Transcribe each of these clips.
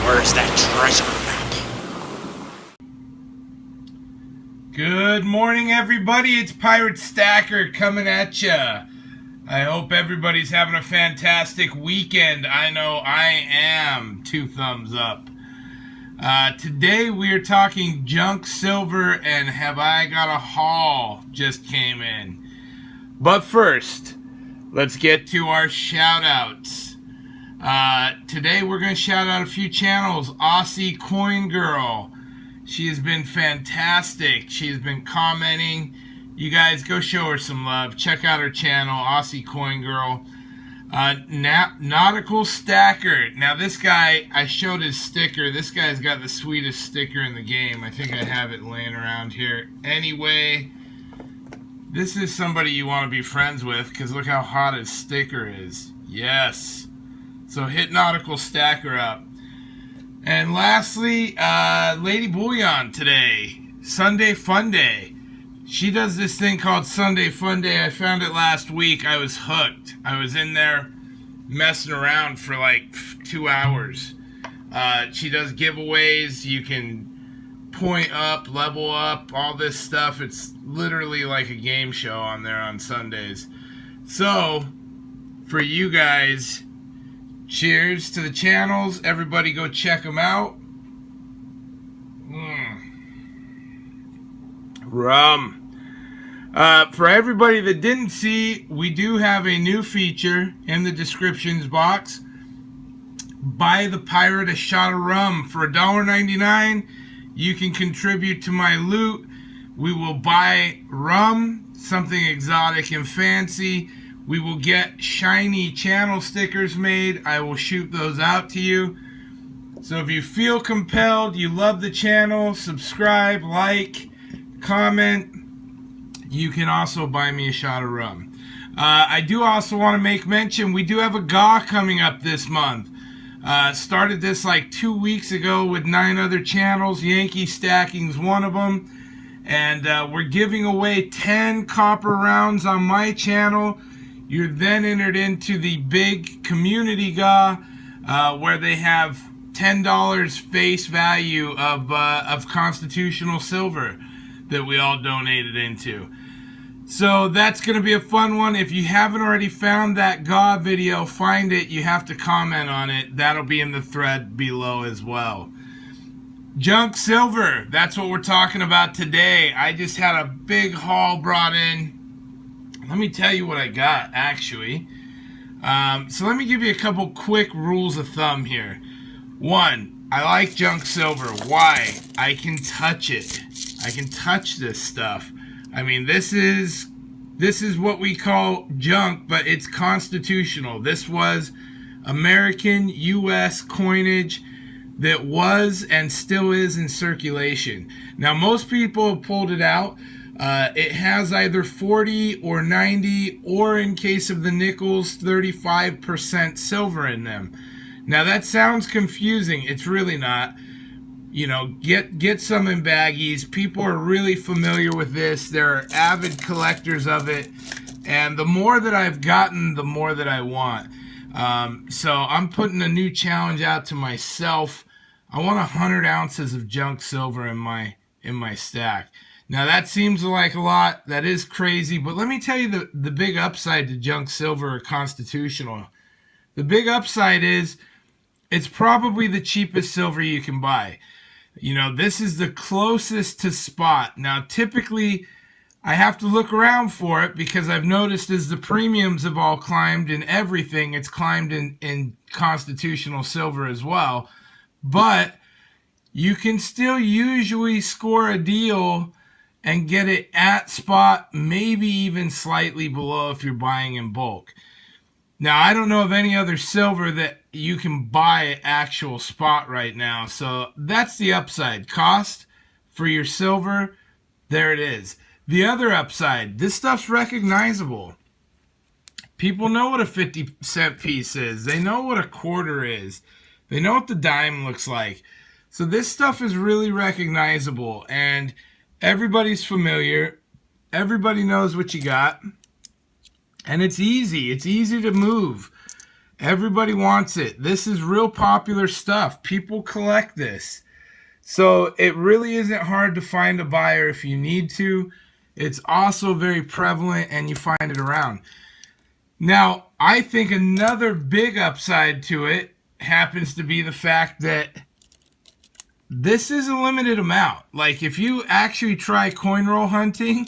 Where's that treasure map? Good morning, everybody. It's Pirate Stacker coming at ya. I hope everybody's having a fantastic weekend. I know I am. 2 thumbs up. Today we are talking junk silver and have I got a haul just came in. But first, let's get to our shout outs. Today we're going to shout out a few channels. Aussie Coin Girl. She has been fantastic. She's been commenting. You guys go show her some love. Check out her channel, Aussie Coin Girl. Nautical Stacker. Now this guy, I showed his sticker. This guy's got the sweetest sticker in the game. I think I have it laying around here. Anyway, this is somebody you want to be friends with because look how hot his sticker is. Yes. So hit Nautical Stacker up. And lastly, Lady Bullion today. Sunday Fun Day. She does this thing called Sunday Fun Day. I found it last week. I was hooked. I was in there messing around for like 2 hours. She does giveaways. You can point up, level up, all this stuff. It's literally like a game show on there on Sundays. So, for you guys, cheers to the channels. Everybody go check them out. Rum. For everybody that didn't see, we do have a new feature in the descriptions box. Buy the pirate a shot of rum for $1.99. You can contribute to my loot. We will buy rum, something exotic and fancy. We will get shiny channel stickers made. I will shoot those out to you. So if you feel compelled, you love the channel, subscribe, like, comment. You can also buy me a shot of rum. I do also want to make mention, we do have a GAW coming up this month. Started this like 2 weeks ago with 9 other channels. Yankee Stacking's one of them. And we're giving away 10 copper rounds on my channel. You're then entered into the big community GAW where they have $10 face value of constitutional silver that we all donated into. So that's going to be a fun one. If you haven't already found that GAW video, find it. You have to comment on it. That'll be in the thread below as well. Junk silver. That's what we're talking about today. I just had a big haul brought in. Let me tell you what I got, actually. So let me give you a couple quick rules of thumb here. 1, I like junk silver. Why? I can touch it. I can touch this stuff. I mean, this is what we call junk, but it's constitutional. This was American U.S. coinage that was and still is in circulation. Now, most people have pulled it out. It has either 40 or 90, or in case of the nickels, 35% silver in them. Now, that sounds confusing. It's really not. You know, get some in baggies. People are really familiar with this. They're avid collectors of it. And the more that I've gotten, the more that I want. So I'm putting a new challenge out to myself. I want 100 ounces of junk silver in my stack. Now that seems like a lot. That is crazy. But let me tell you the big upside to junk silver or constitutional. The big upside is it's probably the cheapest silver you can buy. You know, this is the closest to spot. Now, typically, I have to look around for it because I've noticed as the premiums have all climbed in everything, it's climbed in constitutional silver as well. But you can still usually score a deal and get it at spot, maybe even slightly below if you're buying in bulk. Now, I don't know of any other silver that you can buy at actual spot right now. So that's the upside. Cost for your silver, there it is. The other upside, this stuff's recognizable. People know what a 50-cent piece is. They know what a quarter is. They know what the dime looks like. So this stuff is really recognizable. And everybody's familiar. Everybody knows what you got. And it's easy. It's easy to move. Everybody wants it. This is real popular stuff. People collect this. So it really isn't hard to find a buyer if you need to. It's also very prevalent and you find it around. Now, I think another big upside to it happens to be the fact that this is a limited amount. Like, if you actually try coin roll hunting,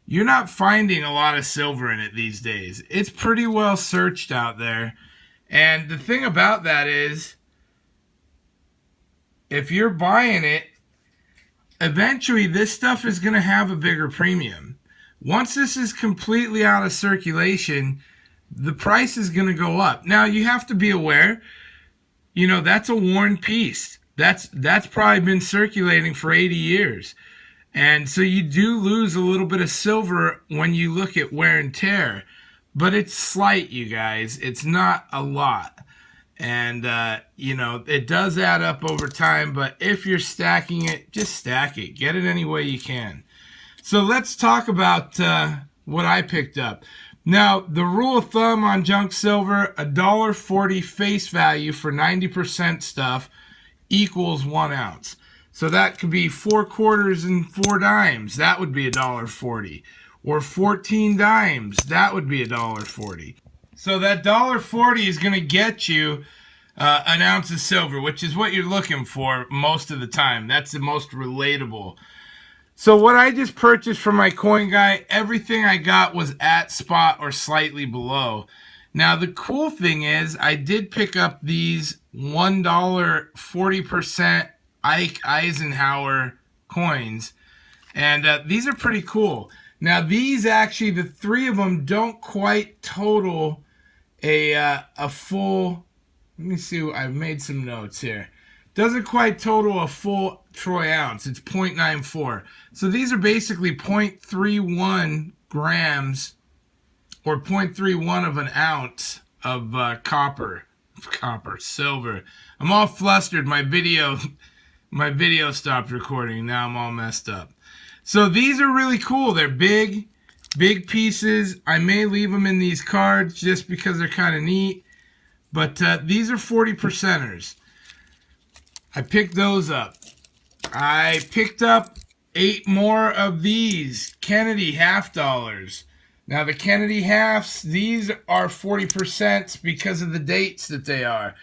you're not finding a lot of silver in it these days. It's pretty well searched out there. And the thing about that is, if you're buying it, eventually this stuff is going to have a bigger premium. Once this is completely out of circulation, the price is going to go up. Now, you have to be aware, you know, that's a worn piece. That's probably been circulating for 80 years. And so you do lose a little bit of silver when you look at wear and tear. But it's slight, you guys. It's not a lot. And, you know, it does add up over time. But if you're stacking it, just stack it. Get it any way you can. So let's talk about what I picked up. Now, the rule of thumb on junk silver, $1.40 face value for 90% stuff equals 1 ounce. So that could be 4 quarters and 4 dimes. That would be $1.40. Or 14 dimes. That would be $1.40. So that $1.40 is going to get you an ounce of silver, which is what you're looking for most of the time. That's the most relatable. So what I just purchased from my coin guy, everything I got was at spot or slightly below. Now, the cool thing is I did pick up these $1 40% Ike Eisenhower coins, and these are pretty cool. Now, these actually, the 3 of them don't quite total a full, let me see, I've made some notes here. Doesn't quite total a full troy ounce. It's 0.94. So these are basically 0.31 grams or 0.31 of an ounce of silver. I'm all flustered. My video stopped recording. Now I'm all messed up. So these are really cool. They're big pieces. I may leave them in these cards just because they're kind of neat. But these are 40%ers. I picked those up. I picked up 8 more of these Kennedy half dollars. Now the Kennedy halves, these are 40% because of the dates that they are.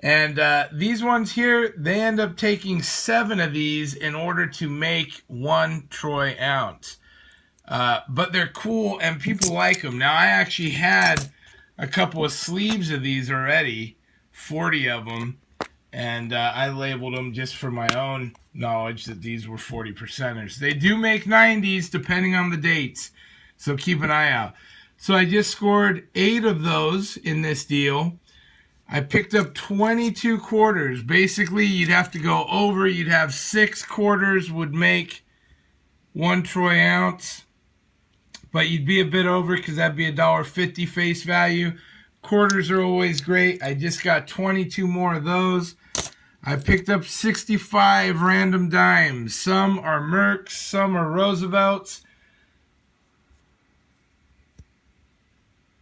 And these ones here, they end up taking 7 of these in order to make 1 troy ounce. But they're cool and people like them. Now I actually had a couple of sleeves of these already, 40 of them. And I labeled them just for my own knowledge that these were 40%ers. They do make 90s depending on the dates, so keep an eye out. So I just scored 8 of those in this deal. I picked up 22 quarters. Basically, you'd have to go over. You'd have 6 quarters would make 1 troy ounce. But you'd be a bit over because that'd be $1.50 face value. Quarters are always great. I just got 22 more of those. I picked up 65 random dimes. Some are Mercs, some are Roosevelts.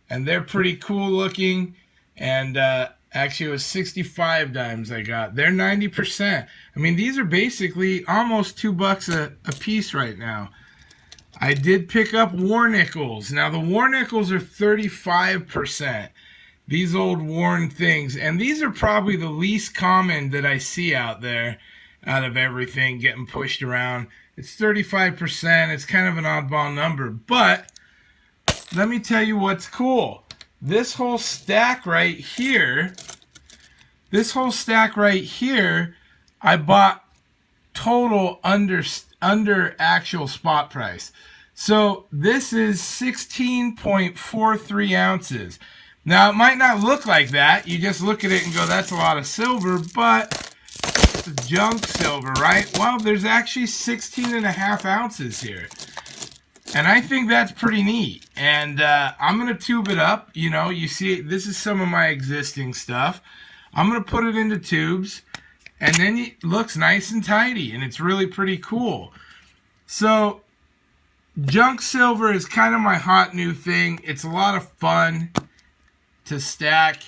And they're pretty cool looking. And actually it was 65 dimes I got. They're 90%. I mean, these are basically almost $2 a piece right now. I did pick up war nickels. Now the war nickels are 35%. These old worn things. And these are probably the least common that I see out there out of everything getting pushed around. It's 35%. It's kind of an oddball number. But let me tell you what's cool. This whole stack right here, I bought total under actual spot price. So this is 16.43 ounces. Now, it might not look like that. You just look at it and go, that's a lot of silver, but it's junk silver, right? Well, there's actually 16.5 ounces here. And I think that's pretty neat. And I'm going to tube it up. You know, you see, this is some of my existing stuff. I'm going to put it into tubes. And then it looks nice and tidy. And it's really pretty cool. So, junk silver is kind of my hot new thing. It's a lot of fun to stack.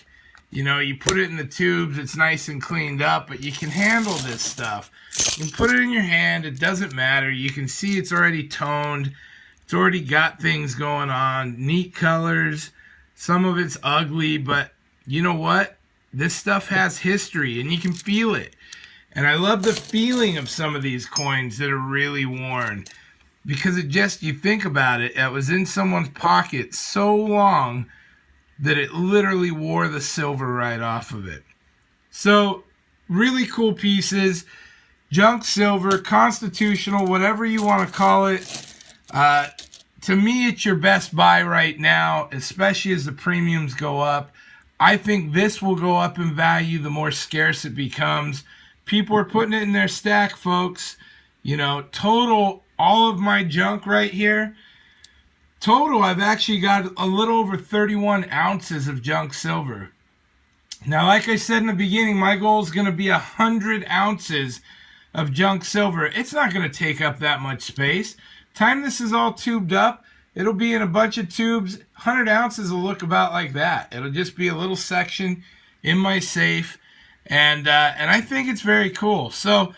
You know, you put it in the tubes, it's nice and cleaned up, but you can handle this stuff. You can put it in your hand, it doesn't matter. You can see it's already toned. It's already got things going on, neat colors. Some of it's ugly, but you know what? This stuff has history, and you can feel it. And I love the feeling of some of these coins that are really worn, because it just, you think about it, it was in someone's pocket so long that it literally wore the silver right off of it. So, really cool pieces. Junk silver, constitutional, whatever you want to call it. To me, it's your best buy right now, especially as the premiums go up. I think this will go up in value the more scarce it becomes. People are putting it in their stack, folks. You know, total, all of my junk right here, total, I've actually got a little over 31 ounces of junk silver. Now, like I said in the beginning, my goal is going to be 100 ounces of junk silver. It's not going to take up that much space. Time this is all tubed up, it'll be in a bunch of tubes. 100 ounces will look about like that. It'll just be a little section in my safe. And I think it's very cool. So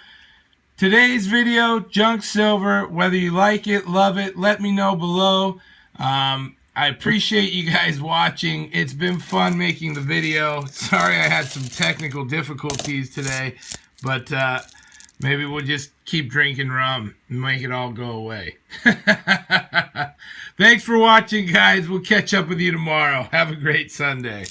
today's video, junk silver, whether you like it, love it, let me know below. I appreciate you guys watching. It's been fun making the video. Sorry I had some technical difficulties today, but maybe we'll just keep drinking rum and make it all go away. Thanks for watching, guys. We'll catch up with you tomorrow. Have a great Sunday.